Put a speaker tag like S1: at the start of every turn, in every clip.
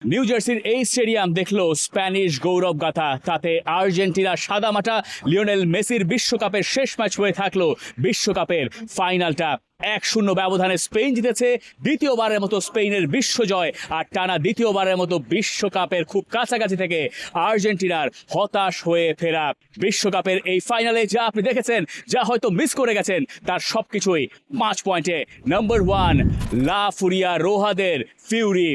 S1: New জার্সির এই stadium দেখলো স্প্যানিশ গৌরব গাথা। তাতে আর্জেন্টিনা সাদামাটা লিওনেল মেসির বিশ্বকাপের শেষ ম্যাচ হয়ে থাকলো বিশ্বকাপের ফাইনালটা 1-0 ব্যবধানে স্পেন জিতেছে। দ্বিতীয়বারের মতো স্পেনের বিশ্বজয়, আর টানা দ্বিতীয়বারের মতো বিশ্বকাপের খুব কাছাকাছি থেকে আর্জেন্টিনার হতাশ হয়ে ফেরা। বিশ্বকাপের এই ফাইনালে যা আপনি দেখেছেন, যা হয়তো মিস করে গেছেন, তার সবকিছুই 5 পয়েন্টে। নাম্বার 1, লা ফুরিয়া রোহাদের ফিউরি।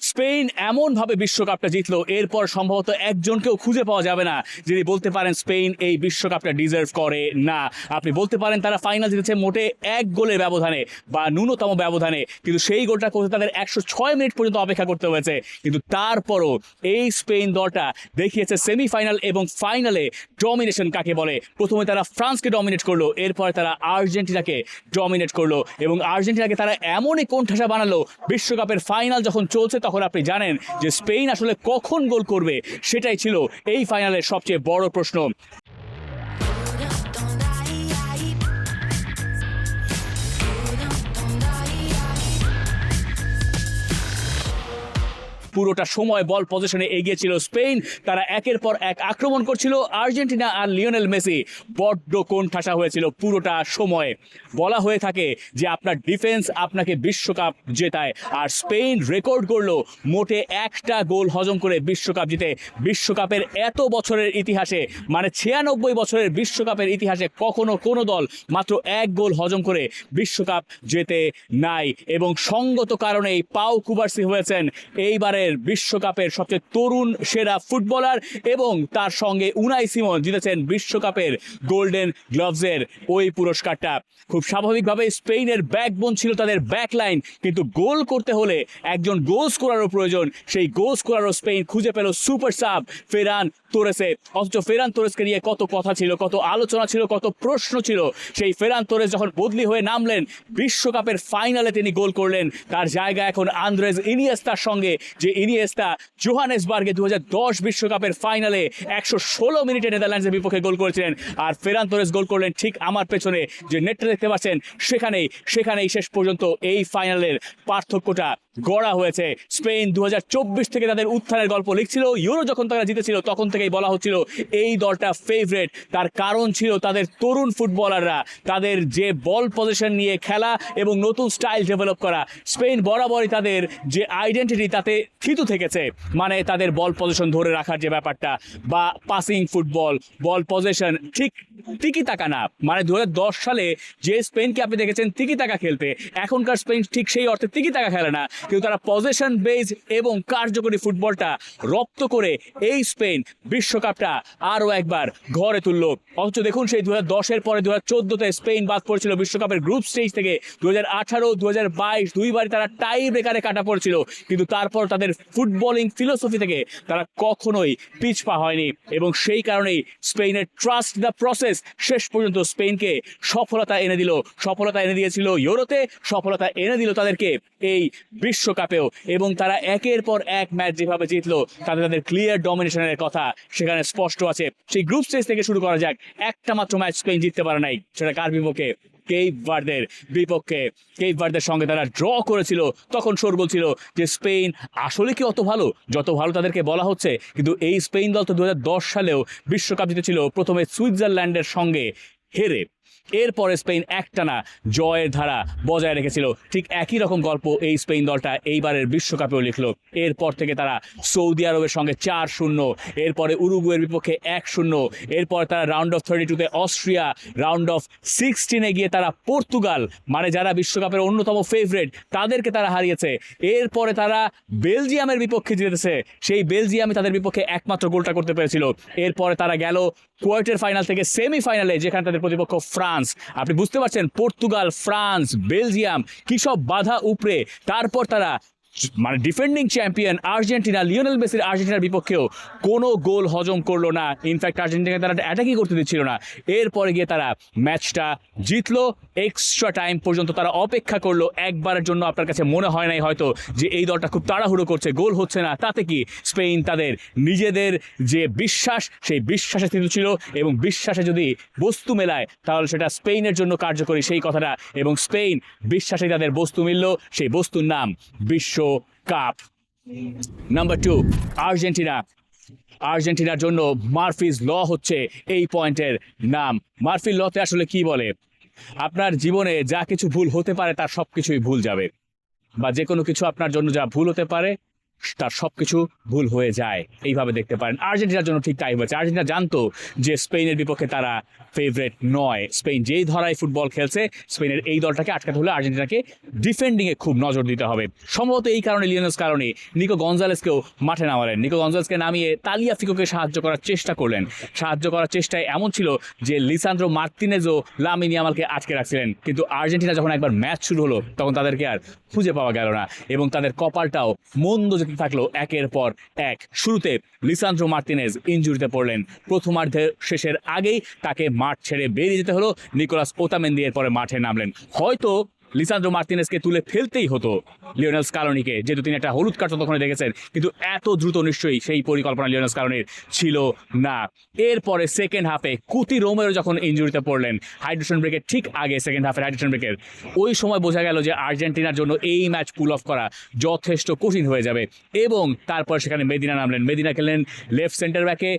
S1: স্পেন এমনভাবে বিশ্বকাপটা জিতলো, এরপর সম্ভবত একজনকেও খুঁজে পাওয়া যাবে না যিনি বলতে পারেন স্পেন এই বিশ্বকাপটা ডিজার্ভ করে না। আপনি বলতে পারেন তারা ফাইনাল জিতেছে মোটে 1 গোলের ব্যবধানে বা ন্যূনতম ব্যবধানে, কিন্তু সেই গোলটা করতে তাদের 106 মিনিট পর্যন্ত অপেক্ষা করতে হয়েছে। কিন্তু তারপরও এই স্পেন দলটা দেখিয়েছে সেমিফাইনাল এবং ফাইনালে ডমিনেশন কাকে বলে। প্রথমে তারা ফ্রান্সকে ডমিনেট করলো, এরপরে তারা আর্জেন্টিনাকে ডমিনেট করলো এবং আর্জেন্টিনাকে তারা এমনই কোণঠাসা বানালো। বিশ্বকাপের ফাইনাল যখন চলছে তখন আপনি জানেন যে স্পেন আসলে কখন গোল করবে, সেটাই ছিল এই ফাইনালের সবচেয়ে বড় প্রশ্ন। পুরোটা সময় বল পজিশনে এগিয়ে ছিল স্পেন। তারা একের পর এক আক্রমণ করছিল। আর্জেন্টিনা আর লিওনেল মেসি বড্ড কোণঠাসা হয়েছিল পুরোটা সময়ে। বলা হয়ে থাকে যে আপনার ডিফেন্স আপনাকে বিশ্বকাপ জেতায়, আর স্পেন রেকর্ড করলো মোটে 1টা গোল হজম করে বিশ্বকাপ জিতে। বিশ্বকাপের এত বছরের ইতিহাসে, মানে 96 বছরের বিশ্বকাপের ইতিহাসে কখনো কোনো দল মাত্র 1 গোল হজম করে বিশ্বকাপ জেতে নাই। এবং সঙ্গত কারণেই পাউ কুবার্সি হয়েছেন এইবারে বিশ্বকাপের সবচেয়ে তরুণ সেরা ফুটবলার, এবং তার সঙ্গে উনাই সিমন জিতেছেন বিশ্বকাপের গোল্ডেন গ্লোভসের ওই পুরস্কারটা। খুব স্বাভাবিকভাবে স্পেনের ব্যাকবোন ছিল তাদের ব্যাকলাইন, কিন্তু গোল করতে হলে একজন গোল স্কোরারও প্রয়োজন। সেই গোল স্কোরারও স্পেন খুঁজে পেল সুপার সাব ফেরান তোরেসে। অথচ ফেরান তোরেসকে নিয়ে কত কথা ছিল, কত আলোচনা ছিল, কত প্রশ্ন ছিল। সেই ফেরান তোরেস যখন বদলি হয়ে নামলেন বিশ্বকাপের ফাইনালে তিনি গোল করলেন। তার জায়গা এখন আন্দ্রেস ইনিয়েস্তার সঙ্গে, যে ইনিয়েস্তা জোহানেসবার্গে 2010 বিশ্বকাপের ফাইনালে 116 মিনিটে নেদারল্যান্ডসের বিপক্ষে গোল করেছিলেন। আর ফেরান তোরেস গোল করলেন ঠিক আমার পেছনে যে নেটটা দেখতে পাচ্ছেন সেখানেই শেষ পর্যন্ত এই ফাইনালের পার্থক্যটা গড়া হয়েছে। স্পেন 2024 থেকে তাদের উত্থানের গল্প লিখছিল। ইউরো যখন তারা জিতেছিল তখন থেকেই বলা হচ্ছিল এই দলটা ফেভারিট। তার কারণ ছিল তাদের তরুণ ফুটবলাররা, তাদের যে বল পজিশন নিয়ে খেলা এবং নতুন স্টাইল ডেভেলপ করা। স্পেন বরাবরই তাদের যে আইডেন্টিটি তাতে থিতু থেকেছে, মানে তাদের বল পজিশন ধরে রাখার যে ব্যাপারটা, বা পাসিং ফুটবল, বল পজিশন ঠিক টিকি তাকা না। মানে 2010 সালে যে স্পেনকে আপনি দেখেছেন টিকি তাকা খেলতে, এখনকার স্পেন ঠিক সেই অর্থে টিকি তাকা খেলে না, কিন্তু তারা পজিশন বেজ এবং কার্যকরী ফুটবলটা রপ্ত করে এই স্পেন বিশ্বকাপটা আরও একবার ঘরে তুললো। অথচ দেখুন সেই 2010-এর পরে 2014-তে স্পেন বাদ পড়েছিল বিশ্বকাপের গ্রুপ স্টেজ থেকে। 2018, 2022 দুইবারই তারা টাই ব্রেকারে কাটা পড়েছিল, কিন্তু তারপর তাদের ফুটবলিং ফিলোসফি থেকে তারা কখনোই পিছপা হয়নি। এবং সেই কারণেই স্পেনের ট্রাস্ট দ্য প্রসেস শেষ পর্যন্ত স্পেনকে সফলতা এনে দিল। সফলতা এনে দিয়েছিল ইউরোতে, সফলতা এনে দিল তাদেরকে এই বিশ্বকাপেও। এবং তারা একের পর এক ম্যাচ যেভাবে জিতলো, তাদের ক্লিয়ার ডমিনেশনের কথা সেখানে স্পষ্ট আছে। সেই গ্রুপ স্টেজ থেকে শুরু করা যাক। একটা মাত্র ম্যাচ স্পেন জিততে পারে নাই, সেটা কার বিপক্ষে? কেপ ভার্দের বিপক্ষে। কেপ ভার্দের সঙ্গে তারা ড্র করেছিল। তখন শোরগোল ছিল যে স্পেন আসলে কি অত ভালো যত ভালো তাদেরকে বলা হচ্ছে? কিন্তু এই স্পেন দল তো 2010 সালেও বিশ্বকাপ জিতেছিল, প্রথমে সুইজারল্যান্ডের সঙ্গে হেরে। এরপরে স্পেন একটানা জয়ের ধারা বজায় রেখেছিল। ঠিক একই রকম গল্প এই স্পেন দলটা এইবারের বিশ্বকাপেও লিখলো। এরপর থেকে তারা সৌদি আরবের সঙ্গে 4-0, এরপরে উরুগুয়ের বিপক্ষে 1-0, এরপর তারা রাউন্ড অফ 32-তে অস্ট্রিয়া, রাউন্ড অফ 16-এ গিয়ে তারা পর্তুগাল, মানে যারা বিশ্বকাপের অন্যতম ফেভারিট, তাদেরকে তারা হারিয়েছে। এরপরে তারা বেলজিয়ামের বিপক্ষে জিতেছে। সেই বেলজিয়ামে তাদের বিপক্ষে একমাত্র গোলটা করতে পেরেছিল। এরপরে তারা গেল কোয়ার্টার ফাইনাল থেকে সেমিফাইনালে, যেখানে তাদের প্রতিপক্ষ ফ্রান্স। আপনি বুঝতে পারছেন পর্তুগাল, ফ্রান্স, বেলজিয়াম কি সব বাধা উপরে। তারপর তারা মানে ডিফেন্ডিং চ্যাম্পিয়ন আর্জেন্টিনা, লিওনেল মেসির আর্জেন্টিনার বিপক্ষেও কোনো গোল হজম করলো না। ইনফ্যাক্ট আর্জেন্টিনাকে তারা অ্যাটাকই করতে দিচ্ছিল না। এরপরে গিয়ে তারা ম্যাচটা জিতলো। এক্সট্রা টাইম পর্যন্ত তারা অপেক্ষা করলো। একবারের জন্য আপনার কাছে মনে হয় নাই হয়তো যে এই দলটা খুব তাড়াহুড়ো করছে, গোল হচ্ছে না? তাতে কি স্পেন তাদের নিজেদের যে বিশ্বাস, সেই বিশ্বাসে স্থিত ছিল, এবং বিশ্বাসে যদি বস্তু মেলায় তাহলে সেটা স্পেনের জন্য কার্যকরী, সেই কথাটা। এবং স্পেন বিশ্বাসে তাদের বস্তু মিলল, সেই বস্তুর নাম বিশ্ব কাপ। Number 2, Argentina. আর্জেন্টিনার জন্য মার্ফিজ ল হচ্ছে এই পয়েন্টের নাম। মার্ফির লতে আসলে কি বলে, আপনার জীবনে যা কিছু ভুল হতে পারে তার সব কিছুই ভুল যাবে, বা যে কোনো কিছু আপনার জন্য যা ভুল হতে পারে তার সবকিছু ভুল হয়ে যায়, এইভাবে দেখতে পারেন। আর্জেন্টিনার জন্য ঠিক তাই হয়েছে। আর্জেন্টিনা জানতো যে স্পেনের বিপক্ষে তারা ফেভারেট নয়। স্পেন যেই ধরায় ফুটবল খেলছে, স্পেনের এই দলটাকে আটকাতে হলে আর্জেন্টিনাকে ডিফেন্ডিংয়ে খুব নজর দিতে হবে। সম্ভবত এই কারণে লিওনেল স্কালোনি নিকো গঞ্জালেসকেও মাঠে নামালেন। নিকো গঞ্জালেসকে নামিয়ে তালিয়াফিকোকে সাহায্য করার চেষ্টা করলেন। সাহায্য করার চেষ্টায় এমন ছিল যে লিসান্দ্রো মার্তিনেজও লামিন ইয়ামালকে আটকে রাখছিলেন, কিন্তু আর্জেন্টিনা যখন একবার ম্যাচ শুরু হলো তখন তাদেরকে আর খুঁজে পাওয়া গেল না, এবং তাদের কপালটাও মন্দ যেতে থাকলো একের পর এক। শুরুতে লিসান্দ্রো মার্তিনেজ ইনজুরিতে পড়লেন, প্রথমার্ধের শেষের আগেই তাকে মাঠ ছেড়ে বেরিয়ে যেতে হলো। নিকোলাস ওতামেন্দি এর পরে মাঠে নামলেন। হয়তো লিসান্দ্রো মার্তিনেজকে তুলে ফেলতেই হতো লিওনেল স্কালোনিকে, যেহেতু তিনি একটা হলুদ কার্ড ততক্ষণে দেখেছেন, কিন্তু এত দ্রুত নিশ্চয়ই সেই পরিকল্পনা লিওনেল স্কালোনির ছিল না। এরপরে সেকেন্ড হাফে কুতি রোমেরো যখন ইনজুরিতে পড়লেন, হাইড্রেশন ব্রেকের ঠিক আগে, সেকেন্ড হাফের হাইড্রেশন ব্রেকের ওই সময় বোঝা গেল যে আর্জেন্টিনার জন্য এই ম্যাচ পুল অফ করা যথেষ্ট কঠিন হয়ে যাবে। এবং তারপর সেখানে মেদিনা নামলেন। মেদিনা খেললেন লেফট সেন্টার ব্যাকে,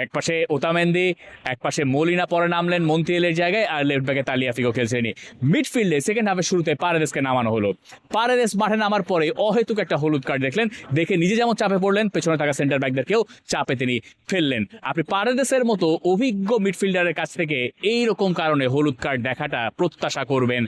S1: এক পাশে ওতামেন্দি, এক পাশে মলিনা পরে নামলেন মন্তিয়েলের জায়গায়, আর লেফট ব্যাকে তালিয়াফিকো খেলছেন। মিডফিল্ডে সেকেন্ড হাফের শুরুতে পারেদেসকে নামানো হলো। পারেদেস মাঠে নামার পরে অহেতুক একটা হলুদ কার্ড দেখলেন, দেখে নিজে যেমন চাপে পড়লেন, পেছনে থাকা সেন্টার ব্যাকদেরকেও চাপে তিনি ফেললেন। আপনি পারেদেসের মতো অভিজ্ঞ মিডফিল্ডারের কাছ থেকে এইরকম কারণে হলুদ কার্ড দেখাটা প্রত্যাশা করবেন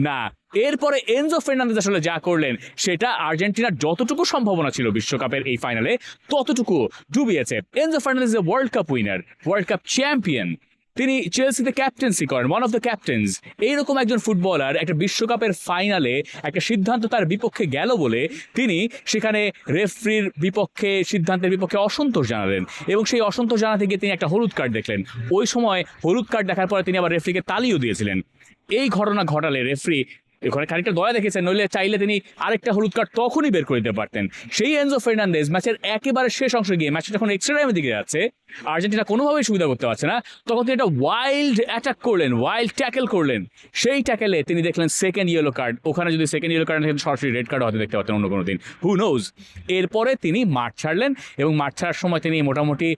S1: না। এরপরে এনজো ফার্নান্দেজ আসলে যা করলেন সেটা আর্জেন্টিনার যতটুকু সম্ভাবনা ছিল বিশ্বকাপের এই ফাইনালে ততটুকু ডুবিয়েছে। Enzo Fernandez world cup winner, world cup champion, তিনি চেলসিতে ক্যাপ্টেন্সি করেন, ওয়ান অফ দ্য ক্যাপ্টেন্স। এইরকম একজন ফুটবলার একটা বিশ্বকাপের ফাইনালে একটা সিদ্ধান্ত তার বিপক্ষে গেল বলে তিনি সেখানে রেফরির বিপক্ষে, সিদ্ধান্তের বিপক্ষে অসন্তোষ জানালেন, এবং সেই অসন্তোষ জানাতে গিয়ে তিনি একটা হলুদ কার্ড দেখলেন। ওই সময় হলুদ কার্ড দেখার পরে তিনি আবার রেফরিকে তালিও দিয়েছিলেন। এই ঘটনা ঘটালে রেফরি ওখানে খানিকটা দয়া দেখেছেন, নইলে চাইলে তিনি আরেকটা হলুদ কার্ড তখনই বের করে দিতে পারতেন। সেই এনজো ফার্নান্দেজ ম্যাচের একেবারে শেষ অংশে গিয়ে, ম্যাচটা যখন এক্সট্রা টাইমের দিকে যাচ্ছে, আর্জেন্টিনা কোনোভাবেই সুবিধা করতে পারছে না, তখন তিনি একটা ওয়াইল্ড অ্যাটাক করলেন, ওয়াইল্ড ট্যাকেল করলেন। সেই ট্যাকেলে তিনি দেখলেন সেকেন্ড ইয়েলো কার্ড। ওখানে যদি সেকেন্ড ইয়েলো কার্ড দেখেন, সরাসরি রেড কার্ড হয়তো দেখতে পারতেন অন্য কোনো দিন, হু নোজ। এরপরে তিনি মাঠ ছাড়লেন, এবং মাঠ ছাড়ার সময় তিনি মোটামুটি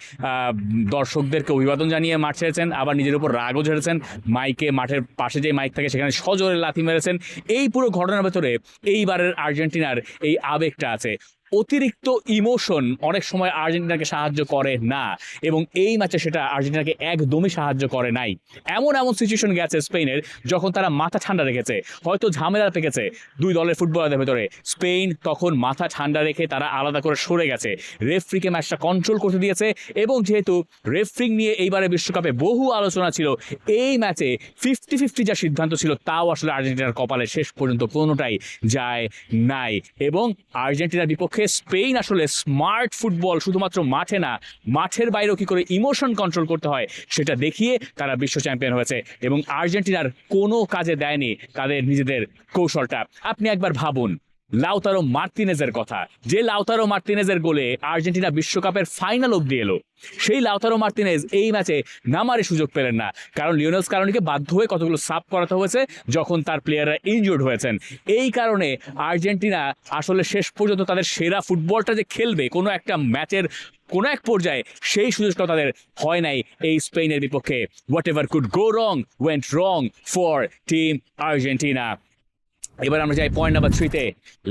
S1: দর্শকদেরকে অভিবাদন জানিয়ে মাঠ ছেড়েছেন, আবার নিজের উপর রাগও ঝেড়েছেন। মাইকে, মাঠের পাশে যে মাইক থাকে সেখানে সজোরে লাথি মেরেছেন। এই পুরো ঘটনার ভেতরে এইবারের আর্জেন্টিনার এই আবেগটা আছে। অতিরিক্ত ইমোশন অনেক সময় আর্জেন্টিনাকে সাহায্য করে না, এবং এই ম্যাচে সেটা আর্জেন্টিনাকে একদমই সাহায্য করে নাই। এমন সিচুয়েশন গেছে স্পেনের, যখন তারা মাথা ঠান্ডা রেখেছে, হয়তো ঝামেলা পেকেছে দুই দলের ফুটবলারদের ভেতরে, স্পেন তখন মাথা ঠান্ডা রেখে তারা আলাদা করে সরে গেছে, রেফরিকে ম্যাচটা কন্ট্রোল করতে দিয়েছে। এবং যেহেতু রেফরিং নিয়ে এইবারে বিশ্বকাপে বহু আলোচনা ছিল, এই ম্যাচে 50-50 যা সিদ্ধান্ত ছিল তাও আসলে আর্জেন্টিনার কপালে শেষ পর্যন্ত কোনোটাই যায় নাই। এবং আর্জেন্টিনার বিপক্ষে স্পেন আসলে স্মার্ট ফুটবল শুধুমাত্র মাঠে না, মাঠের বাইরেও কি করে ইমোশন কন্ট্রোল করতে হয় সেটা দেখিয়ে তারা বিশ্ব চ্যাম্পিয়ন হয়েছে, এবং আর্জেন্টিনার কোনো কাজে দেয়নি তাদের নিজেদের কৌশলটা। আপনি একবার ভাবুন লাউতারো মার্তিনেজের কথা, যে লাউতারো মার্তিনেজের গোলে আর্জেন্টিনা বিশ্বকাপের ফাইনাল অবধি এলো, সেই লাউতারো মার্তিনেজ এই ম্যাচে নামারই সুযোগ পেলেন না, কারণ লিওনেল স্কালোনিকে বাধ্য হয়ে কতগুলো সাব করাতে হয়েছে যখন তার প্লেয়াররা ইনজুর্ড হয়েছেন। এই কারণে আর্জেন্টিনা আসলে শেষ পর্যন্ত তাদের সেরা ফুটবলটা যে খেলবে কোনো একটা ম্যাচের কোনো এক পর্যায়ে, সেই সুযোগটা তাদের হয় নাই এই স্পেনের বিপক্ষে। What ever could go wrong went wrong for team Argentina. এবার আমরা যাই পয়েন্ট নাম্বার 3-তে,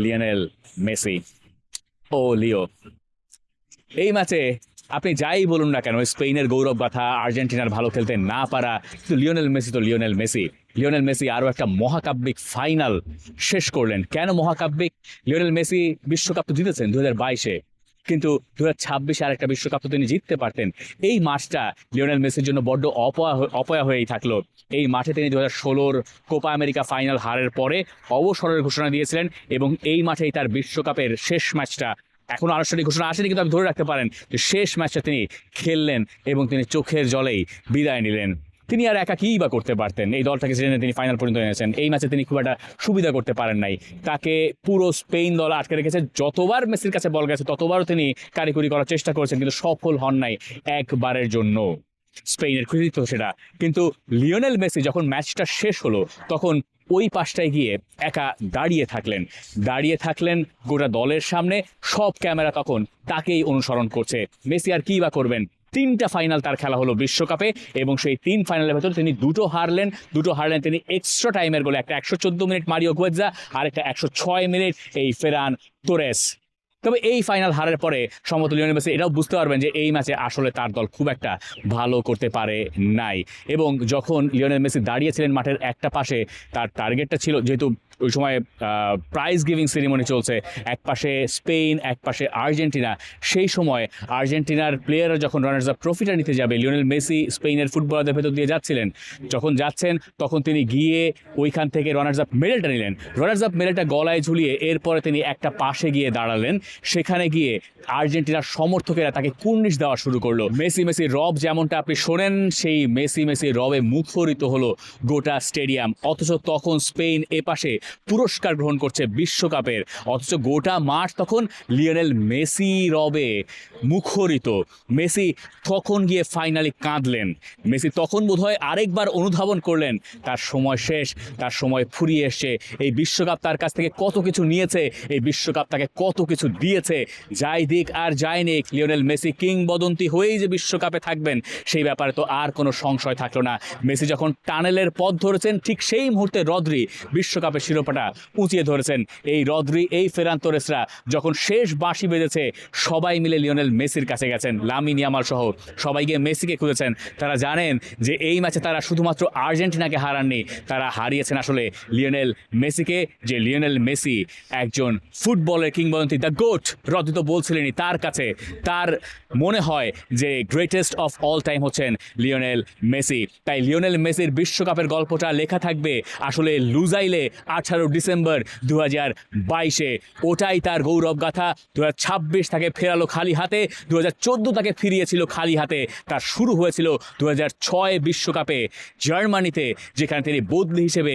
S1: লিওনেল মেসি। ও লিও, এই ম্যাচে আপনি যাই বলুন না কেন, স্পেনের গৌরব গাথা, আর্জেন্টিনার ভালো খেলতে না পারা, কিন্তু লিওনেল মেসি তো লিওনেল মেসি। লিওনেল মেসি আরও একটা মহাকাব্যিক ফাইনাল শেষ করলেন। কেন মহাকাব্যিক? লিওনেল মেসি বিশ্বকাপ তো জিতেছেন 2022-এ, কিন্তু 2026-এ আরেকটা বিশ্বকাপ তো তিনি জিততে পারতেন। এই মাঠটা লিওনেল মেসির জন্য বড্ড অপয়া হয়েই থাকলো। এই মাঠে তিনি 2016-র কোপা আমেরিকা ফাইনাল হারের পরে অবসরের ঘোষণা দিয়েছিলেন, এবং এই মাঠেই তার বিশ্বকাপের শেষ ম্যাচটা, এখনো আনুষ্ঠানিক ঘোষণা আসেনি কিন্তু আপনি ধরে রাখতে পারেন যে শেষ ম্যাচটা তিনি খেললেন, এবং তিনি চোখের জলেই বিদায় নিলেন। তিনি আর একা কী বা করতে পারতেন? এই দলটাকে জেনে তিনি ফাইনাল পর্যন্ত এনেছেন। এই ম্যাচে তিনি খুব একটা সুবিধা করতে পারেন নাই, তাকে পুরো স্পেন দল আটকে রেখেছে। যতবার মেসির কাছে বল গেছে ততবারও তিনি কারিকুরি করার চেষ্টা করেছেন, কিন্তু সফল হন নাই একবারের জন্য। স্পেনের কৃতিত্ব সেটা। কিন্তু লিওনেল মেসি যখন ম্যাচটা শেষ হলো তখন ওই পাশটায় গিয়ে একা দাঁড়িয়ে থাকলেন গোটা দলের সামনে। সব ক্যামেরা তখন তাকেই অনুসরণ করছে। মেসি আর কি বা করবেন? 3টা ফাইনাল তার খেলা হলো বিশ্বকাপে, এবং সেই 3 ফাইনালের ভেতর তিনি দুটো হারলেন তিনি এক্সট্রা টাইমের গোলে, একটা 114 মিনিট মারিও গোয়েৎজা আর একটা 106 মিনিট এই ফেরান তোরেস। তবে এই ফাইনাল হারের পরে সম্ভবত লিওনেল মেসি এটাও বুঝতে পারবেন যে এই ম্যাচে আসলে তার দল খুব একটা ভালো করতে পারে নাই। এবং যখন লিওনেল মেসি দাঁড়িয়েছিলেন মাঠের একটা পাশে, তার টার্গেটটা ছিল, যেহেতু ওই সময় প্রাইজ গিভিং সেরিমনি চলছে, এক পাশে স্পেন এক পাশে আর্জেন্টিনা, সেই সময় আর্জেন্টিনার প্লেয়াররা যখন রানার্স আপ ট্রফিটা নিতে যাবে, লিওনেল মেসি স্পেনের ফুটবলারদের ভেতর দিয়ে যাচ্ছেন তখন তিনি গিয়ে ওইখান থেকে রানার্স আপ মেডেলটা নিলেন। রানার্স আপ মেডেলটা গলায় ঝুলিয়ে এরপরে তিনি একটা পাশে গিয়ে দাঁড়ালেন। সেখানে গিয়ে আর্জেন্টিনার সমর্থকেরা তাকে কুর্নিশ দেওয়া শুরু করলো। মেসি রব যেমনটা আপনি শোনেন, সেই মেসি রবে মুখরিত হলো গোটা স্টেডিয়াম। অথচ তখন স্পেন এপাশে পুরস্কার গ্রহণ করছে বিশ্বকাপের, অথচ গোটা মাঠ তখন লিওনেল মেসি রবে মুখরিত। মেসি তখন গিয়ে ফাইনালি কাঁদলেন। মেসি তখন বোধহয় আরেকবার অনুধাবন করলেন তার সময় শেষ, তার সময় ফুরিয়ে এসছে। এই বিশ্বকাপ তার কাছ থেকে কত কিছু নিয়েছে, এই বিশ্বকাপ তাকে কত কিছু দিয়েছে। যাই দিক আর যাই নিক, লিওনেল মেসি কিংবদন্তি হয়েই যে বিশ্বকাপে থাকবেন সেই ব্যাপারে তো আর কোনো সংশয় থাকলো না। মেসি যখন টানেলের পথ ধরেছেন, ঠিক সেই মুহূর্তে রদ্রি বিশ্বকাপের শিরোপাটা উঁচিয়ে ধরেছেন। এই রদ্রি, এই ফেরান তোরেসরা যখন শেষ বাঁশি বেজেছে, সবাই মিলে লিওনেল মেসির কাছে গেছেন। লামিন ইয়ামাল সহ সবাই গিয়ে মেসিকে খুঁজেছেন। তারা জানেন যে এই ম্যাচে তারা শুধুমাত্র আর্জেন্টিনাকে হারাননি, তারা হারিয়েছেন আসলে লিওনেল মেসিকে। যে লিওনেল মেসি একজন ফুটবলের কিংবদন্তি, দ্য গোট। রদ্রি তো বলছিলেনই, তার কাছে তার মনে হয় যে গ্রেটেস্ট অফ অল টাইম হচ্ছেন লিওনেল মেসি। তাই লিওনেল মেসির বিশ্বকাপের গল্পটা লেখা থাকবে আসলে লুজাইলে 18 ডিসেম্বর 2022-এ। ওটাই তার গৌরব গাথা। 2026 তাকে ফেরালো খালি হাতে, 2014 তাকে ফিরিয়েছিল খালি হাতে। তার শুরু হয়েছিল 2006 বিশ্বকাপে জার্মানিতে, যেখানে তিনি বদলি হিসেবে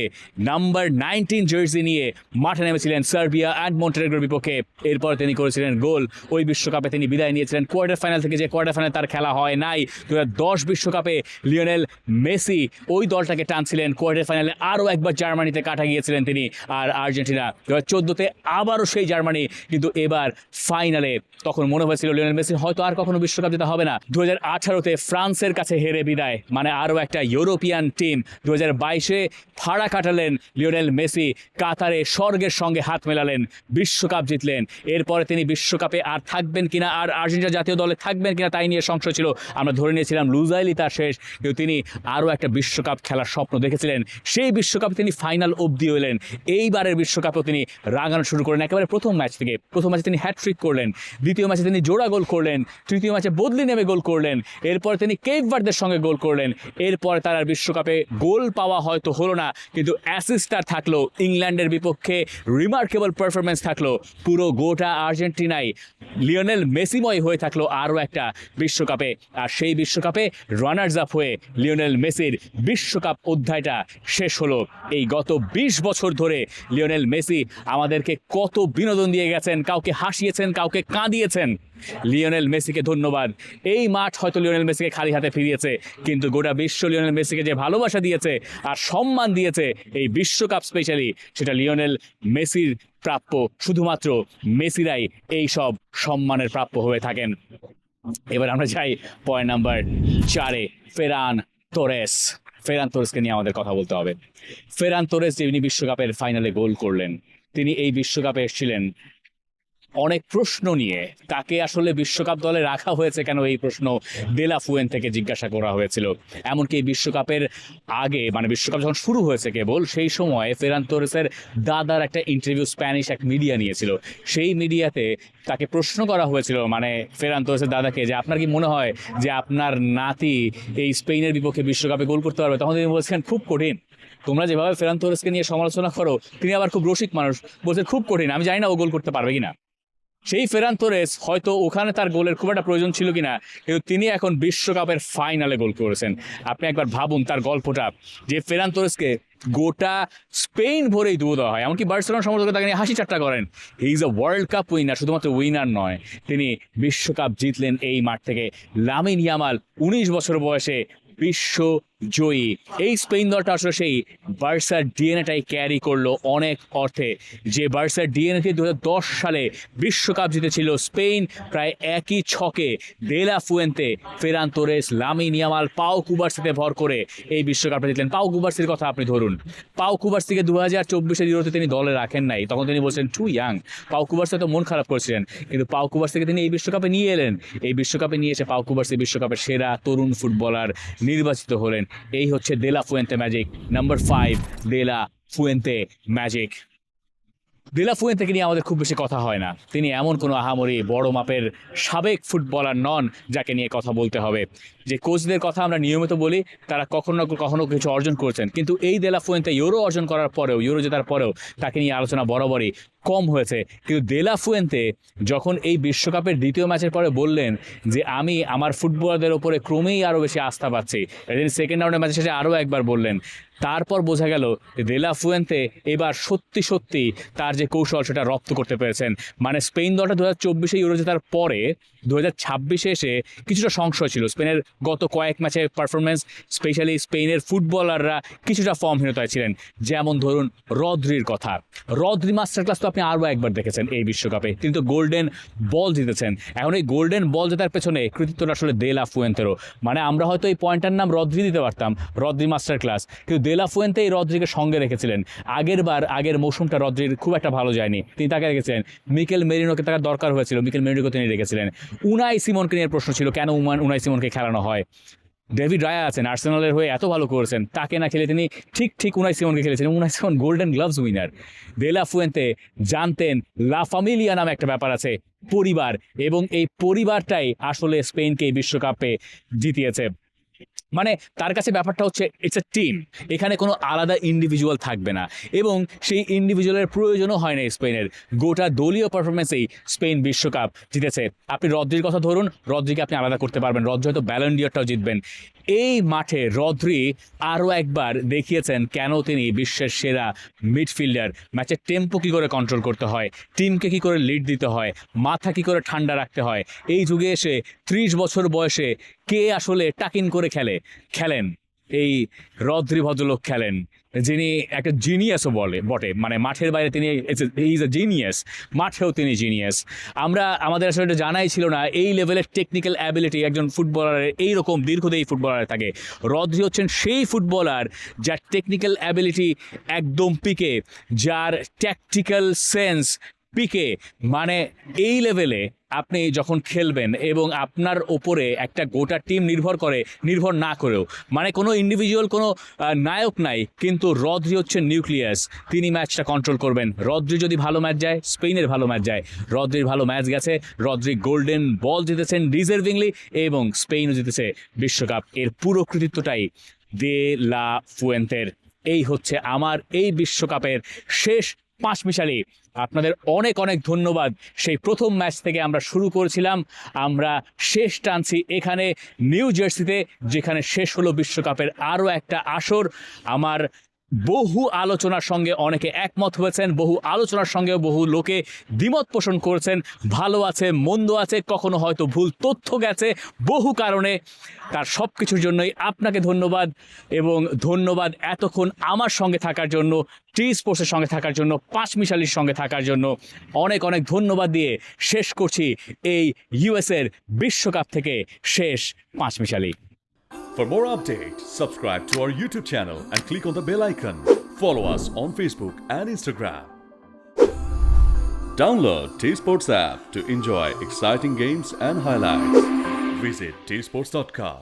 S1: নাম্বার 19 জার্সি নিয়ে মাঠে নেমেছিলেন সার্বিয়া অ্যান্ড মন্টেনেগ্রোর বিপক্ষে। এরপর তিনি করেছিলেন গোল। ওই বিশ্বকাপে তিনি বিদায় নিয়েছিলেন কোয়ার্টার ফাইনাল থেকে, যে কোয়ার্টার ফাইনাল তার খেলা হয় নাই। 2010 বিশ্বকাপে লিওনেল মেসি ওই দলটাকে টানছিলেন কোয়ার্টার ফাইনালে। আরও একবার জার্মানিতে কাটা গিয়েছিলেন তিনি আর আর্জেন্টিনা। 2014-তে আবারও সেই জার্মানি, কিন্তু এবার ফাইনালে তখন মনে হয়েছিল লিওনেল মেসি হয়তো আর কখনো বিশ্বকাপ জেতা হবে না। 2018-তে ফ্রান্সের কাছে হেরে বিদায়, মানে আরও একটা ইউরোপিয়ান টিম। 2022-এ ফাড়া কাটালেন লিওনেল মেসি, কাতারে স্বর্গের সঙ্গে হাত মেলালেন, বিশ্বকাপ জিতলেন। এরপরে তিনি বিশ্বকাপে আর থাকবেন কিনা, আর আর্জেন্টিনা জাতীয় দলে থাকবেন কিনা, তাই নিয়ে সংশয় ছিল। আমরা ধরে নিয়েছিলাম লুজাইলি তার শেষ, কিন্তু তিনি আরও একটা বিশ্বকাপ খেলার স্বপ্ন দেখেছিলেন। সেই বিশ্বকাপে তিনি ফাইনাল অবধি এলেন। এইবারের বিশ্বকাপেও তিনি রাগানো শুরু করলেন একেবারে প্রথম ম্যাচে তিনি হ্যাটট্রিক করলেন, দ্বিতীয় ম্যাচে তিনি জোড়া গোল করলেন, তৃতীয় ম্যাচে বদলি নেমে গোল করলেন, এরপর তিনি কেপ ভার্দের সঙ্গে গোল করলেন। এরপর তার আর বিশ্বকাপে গোল পাওয়া হয়তো হলো না, কিন্তু অ্যাসিস্টার থাকলো। ইংল্যান্ডের বিপক্ষে রিমার্কেবল পারফরমেন্স থাকলো। পুরো গোটা আর্জেন্টিনায় লিওনেল মেসিময় হয়ে থাকলো আরও একটা বিশ্বকাপে। আর সেই বিশ্বকাপে রানার্স আপ হয়ে লিওনেল মেসির বিশ্বকাপ অধ্যায়টা শেষ হলো। এই গত 20 বছর ধরে লিওনেল মেসি আমাদেরকে কত বিনোদন দিয়ে গেছেন, কাউকে হাসিয়েছেন, কাউকে কাঁদিয়েছেন। লিওনেল মেসিকে ধন্যবাদ। এই মাঠ হয়তো লিওনেল মেসিকে খালি হাতে ফিরিয়েছে, কিন্তু গোটা বিশ্ব লিওনেল মেসিকে যে ভালোবাসা দিয়েছে আর সম্মান দিয়েছে এই বিশ্বকাপ স্পেশালি, সেটা লিওনেল মেসির প্রাপ্য। শুধুমাত্র মেসিরাই এই সব সম্মানের প্রাপ্য হয়ে থাকেন। এবার আমরা যাই পয়েন্ট নাম্বার 4-এ, ফেরান তোরেসকে নিয়ে আমাদের কথা বলতে হবে। ফেরান তোরেস যিনি বিশ্বকাপের ফাইনালে গোল করলেন, তিনি এই বিশ্বকাপে এসেছিলেন অনেক প্রশ্ন নিয়ে। তাকে আসলে বিশ্বকাপ দলে রাখা হয়েছে কেন, এই প্রশ্ন দেলা ফুয়েন থেকে জিজ্ঞাসা করা হয়েছিল। এমনকি এই বিশ্বকাপের আগে, মানে বিশ্বকাপ যখন শুরু হয়েছে কেবল, সেই সময় ফেরান তোরেসের দাদার একটা ইন্টারভিউ স্প্যানিশ এক মিডিয়া নিয়েছিল। সেই মিডিয়াতে তাকে প্রশ্ন করা হয়েছিল, মানে ফেরান তোরেসের দাদাকে, যে আপনার কি মনে হয় যে আপনার নাতি এই স্পেনের বিপক্ষে বিশ্বকাপে গোল করতে পারবে? তখন তিনি বলছেন খুব কঠিন। তোমরা যেভাবে ফেরান তোরেসকে নিয়ে সমালোচনা করো, তিনি আবার খুব রসিক মানুষ, বলছেন খুব কঠিন, আমি জানি না ও গোল করতে পারবে কিনা। সেই ফেরান তোরেস হয়তো ওখানে তার গোলের খুব একটা প্রয়োজন ছিল কিনা, কিন্তু তিনি এখন বিশ্বকাপের ফাইনালে গোল করেছেন। আপনি একবার ভাবুন তার গল্পটা, যে ফেরান তোরেসকে গোটা স্পেন ভরেই দুধ দেওয়া হয়, এমনকি বার্সেলোনা সমর্থকরা তাকে নিয়ে হাসি ঠাট্টা করেন। He is a world cup winner, শুধুমাত্র উইনার নয়, তিনি বিশ্বকাপ জিতলেন এই মাঠ থেকে। লামিন ইয়ামাল 19 বছর বয়সে বিশ্ব জয়ী। এই স্পেন দলটা আসলে সেই বার্সার ডিএনএটাই ক্যারি করলো অনেক অর্থে, যে বার্সার ডিএনএতে 2010 সালে বিশ্বকাপ জিতেছিল স্পেন প্রায় একই ছকে de la Fuente, Ferran Torres, Lamine Yamal, Pau কুবার্সিতে ভর করে এই বিশ্বকাপটা জিতলেন। পাও কুবার্সির কথা আপনি ধরুন, পাও কুবার্সিকে 2024 ইউরোতে তিনি দলে রাখেন নাই, তখন তিনি বলছেন টু ইয়াং। পাও কুবার্সি তো মন খারাপ করেছিলেন, কিন্তু পাও কুবার্সিকে তিনি এই বিশ্বকাপে নিয়ে এলেন। এই বিশ্বকাপে নিয়ে এসে পাও কুবার্সি বিশ্বকাপের সেরা তরুণ ফুটবলার নির্বাচিত হলেন। এই হচ্ছে de la Fuente magic. Number 5, de la Fuente magic. De la ফুয়েন্তেকে নিয়ে আমাদের খুব বেশি কথা হয় না, তিনি এমন কোনো আহামরি বড় মাপের সাবেক ফুটবলার নন যাকে নিয়ে কথা বলতে হবে। যে কোচদের কথা আমরা নিয়মিত বলি, তারা কখনো না কখনো কিছু অর্জন করেছেন, কিন্তু এই দেলা ফুয়েন্তে ইউরো অর্জন করার পরেও, ইউরো জেতার পরেও তাকে নিয়ে আলোচনা বরাবরই কম হয়েছে। কিন্তু দেলা ফুয়েন্তে যখন এই বিশ্বকাপের দ্বিতীয় ম্যাচের পরে বললেন যে আমি আমার ফুটবলারদের ওপরে ক্রমেই আরও বেশি আস্থা পাচ্ছি, তিনি সেকেন্ড রাউন্ডের ম্যাচের শেষে আরও একবার বললেন, তারপর বোঝা গেল যে দেলা ফুয়েন্তে এবার সত্যি সত্যি তার যে কৌশল সেটা রপ্ত করতে পেরেছেন। মানে স্পেন দলটা 2024 ইউরো জেতার পরে 2026 এসে কিছুটা সংশয় ছিল। স্পেনের গত কয়েক ম্যাচের পারফরমেন্স, স্পেশালি স্পেনের ফুটবলাররা কিছুটা ফর্মহীনতায় ছিলেন। যেমন ধরুন রদ্রির কথা, রদ্রি মাস্টার ক্লাস তো আপনি আরও একবার দেখেছেন এই বিশ্বকাপে, তিনি তো গোল্ডেন বল জিতেছেন। এখন এই গোল্ডেন বল জেতার পেছনে কৃতিত্বটা আসলে দেলা ফুয়েন্তেরও। মানে আমরা হয়তো এই পয়েন্টটার নাম রদ্রি দিতে পারতাম, রদ্রি মাস্টার ক্লাস, কিন্তু দেলা ফুয়েন্তে এই রদ্রিকে সঙ্গে রেখেছিলেন। আগের মৌসুমটা রদ্রির খুব একটা ভালো যায়নি, তিনি তাকে রেখেছিলেন। মিকেল মেরিনোকে তার দরকার হয়েছিল, মিকেল মেরিনোকে তিনি রেখেছিলেন। উনাই সিমনকে নিয়ে প্রশ্ন ছিল কেন উনাই সিমনকে খেলানো হয়। ডেভিড রায়া আছেন, আর্সেনালের হয়ে এত ভালো করেছেন, তাকে না খেলে তিনি ঠিক উনাই সিমনকে খেলেছিলেন। Unai Simon golden gloves winner. De la Fuente জানতেন লা ফামিলিয়া নামে একটা ব্যাপার আছে, পরিবার, এবং এই পরিবারটাই আসলে স্পেনকে এই বিশ্বকাপে জিতিয়েছে। মানে তার কাছে ব্যাপারটা হচ্ছে ইটস এ টিম, এখানে কোনো আলাদা ইন্ডিভিজুয়াল থাকবে না, এবং সেই ইন্ডিভিজুয়ালের প্রয়োজনও হয় না স্পেনের। গোটা দলীয় পারফরমেন্সেই স্পেন বিশ্বকাপ জিতেছে। আপনি রদ্রির কথা ধরুন, রদ্রিকে আপনি আলাদা করতে পারবেন, রদ্রি হয়তো ব্যালন ডি'অরটাও জিতবেন। এই মাঠে রদ্রি আরও একবার দেখিয়েছেন কেন তিনি বিশ্বের সেরা মিডফিল্ডার। ম্যাচের টেম্পো কী করে কন্ট্রোল করতে হয়, টিমকে কী করে লিড দিতে হয়, মাথা কী করে ঠান্ডা রাখতে হয়। এই যুগে এসে 30 বছর বয়সে কে আসলে টাকিন করে খেলেন, এই রদ্রি ভদ্রলোক খেলেন, যিনি একটা জিনিয়াসও বটে। মানে মাঠের বাইরে তিনি ইজ এ জিনিয়াস, মাঠেও তিনি জিনিয়াস। আমাদের আসলে এটা জানাই ছিল না এই লেভেলের টেকনিক্যাল অ্যাবিলিটি একজন ফুটবলারের, এইরকম দীর্ঘদেহী ফুটবলারের থাকে। রদ্রি হচ্ছেন সেই ফুটবলার যার টেকনিক্যাল অ্যাবিলিটি একদম পিকে, যার ট্যাকটিক্যাল সেন্স পিকে। মানে এই লেভেলে আপনি যখন খেলবেন এবং আপনার ওপরে একটা গোটা টিম নির্ভর না করেও, মানে কোনো ইন্ডিভিজুয়াল কোনো নায়ক নাই, কিন্তু রদ্রি হচ্ছেন নিউক্লিয়াস, তিনি ম্যাচটা কন্ট্রোল করবেন। রদ্রি যদি ভালো ম্যাচ যায়, স্পেনের ভালো ম্যাচ যায়। রদ্রির ভালো ম্যাচ গেছে, রদ্রি গোল্ডেন বল জিতেছেন ডিজার্ভিংলি, এবং স্পেনও জিতেছে বিশ্বকাপ। এর পুরো কৃতিত্বটাই দে লা ফুয়েন্তের। এই হচ্ছে আমার এই বিশ্বকাপের শেষ পাঁচমিশালি। আপনাদের অনেক ধন্যবাদ। সেই প্রথম ম্যাচ থেকে আমরা শুরু করেছিলাম, আমরা শেষ টানছি এখানে নিউ জার্সিতে, যেখানে শেষ হলো বিশ্বকাপের আরও একটা আসর। আমার বহু আলোচনার সঙ্গে অনেকে একমত হয়েছেন, বহু আলোচনার সঙ্গেও বহু লোকে দ্বিমত পোষণ করেছেন। ভালো আছে, মন্দ আছে, কখনো হয়তো ভুল তথ্য গেছে, বহু কারণে। তার সব কিছুর জন্যই আপনাকে ধন্যবাদ, এবং ধন্যবাদ এতক্ষণ আমার সঙ্গে থাকার জন্য, টি স্পোর্টসের সঙ্গে থাকার জন্য, পাঁচমিশালির সঙ্গে থাকার জন্য। অনেক ধন্যবাদ দিয়ে শেষ করছি এই ইউএসের বিশ্বকাপ থেকে শেষ পাঁচমিশালি।
S2: For more updates, subscribe to our YouTube channel and click on the bell icon. Follow us on Facebook and Instagram. Download T-Sports app to enjoy exciting games and highlights. Visit tsports.com.